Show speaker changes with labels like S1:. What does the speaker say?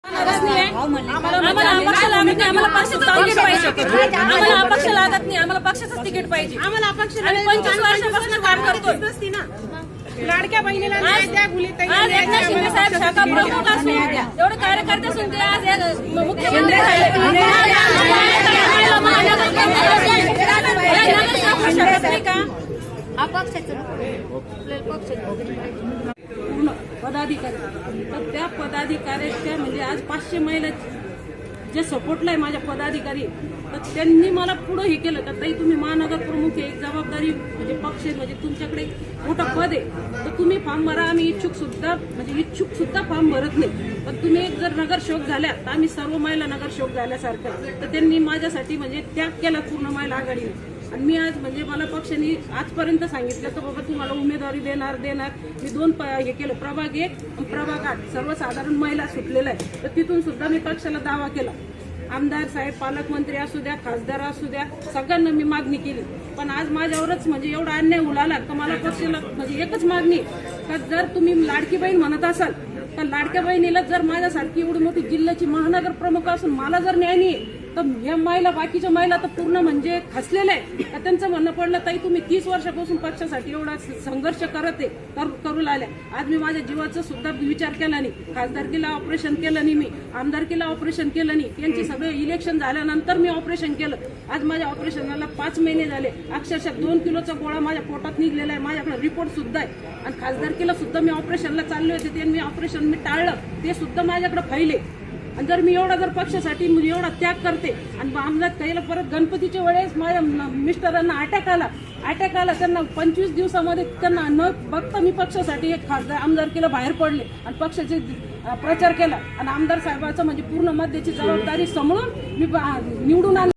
S1: आम्हाला अपक्ष लागत नाही, आम्हाला पक्षाचं तिकीट पाहिजे. आम्हाला अपक्ष लागत नाही, आम्हाला पक्षाचं तिकीट पाहिजे. आम्हाला अपक्ष 25 वर्षापासून काम करतोय.
S2: लाडक्या बहिणीला
S1: आज एकनाथ शिंदे साहेब शाखा प्रमुख असून एवढे कार्यकर्ते असून ते आज मुख्यमंत्री झाले.
S3: पूर्ण पदाधिकारी तर त्या पदाधिकाऱ्याच्या म्हणजे आज 500 महिला जे सपोर्टला आहे माझ्या पदाधिकारी तर त्यांनी मला पुढं हे केलं का ताई तुम्ही महानगर प्रमुख आहे, एक जबाबदारी म्हणजे पक्ष म्हणजे तुमच्याकडे मोठं पद आहे तर तुम्ही फॉर्म भरा. आम्ही इच्छुक सुद्धा फॉर्म भरत नाही, पण तुम्ही एक जर नगरसेवक झाल्या तर आम्ही सर्व महिला नगरसेवक झाल्यासारखं. तर त्यांनी माझ्यासाठी म्हणजे त्याग केला पूर्ण महिला आघाडीने. आणि मी आज म्हणजे मला पक्षाने आजपर्यंत सांगितलं तर बाबा तुम्हाला उमेदवारी देणार. मी 2 हे केलं, प्रभाग 1 आणि प्रभाग 8 सर्वसाधारण महिला सुटलेला आहे. तर तिथून सुद्धा मी पक्षाला दावा केला. आमदार साहेब, पालकमंत्री असू द्या, खासदार असू द्या, सगळ्यांना मी मागणी केली. पण आज माझ्यावरच म्हणजे एवढा अन्याय उलाला तर मला पक्षाला म्हणजे एकच मागणी का जर तुम्ही लाडकी बहीण म्हणत असाल तर लाडक्या बहिणीला जर माझ्यासारखी एवढी मोठी जिल्ह्याची महानगर प्रमुख असून मला जर न्याय नाही तर ह्या महिला बाकीच्या महिला तर पूर्ण म्हणजे खचलेल्या आहे. तर त्यांचं म्हणणं पडलं ताई तुम्ही 30 वर्षापासून पक्षासाठी एवढा संघर्ष करू लागल्या. आज मी माझ्या जीवाचा सुद्धा विचार केला नाही. खासदारकीला ऑपरेशन केलं नाही, मी आमदारकीला ऑपरेशन केलं नाही. त्यांचे सगळे इलेक्शन झाल्यानंतर मी ऑपरेशन केलं. आज माझ्या ऑपरेशनाला 5 महिने झाले. अक्षरशः 2 किलोचा गोळा माझ्या पोटात निघलेला आहे. माझ्याकडे रिपोर्ट सुद्धा आहे. आणि खासदारकीला सुद्धा मी ऑपरेशनला चालले होते ते मी ऑपरेशन मी टाळलं, ते सुद्धा माझ्याकडे फाईल आहे. आणि जर मी एवढा जर पक्षासाठी एवढा त्याग करते आणि आमदार त्याला परत गणपतीच्या वेळेस माझ्या मिस्टरांना अटॅक आला त्यांना 25 दिवसामध्ये त्यांना न बघता मी पक्षासाठी एक खासदार आमदारकीला बाहेर पडले आणि पक्षाचे प्रचार केला आणि आमदार साहेबांचं म्हणजे पूर्ण मध्याची जबाबदारी सांभाळून मी निवडून आणले.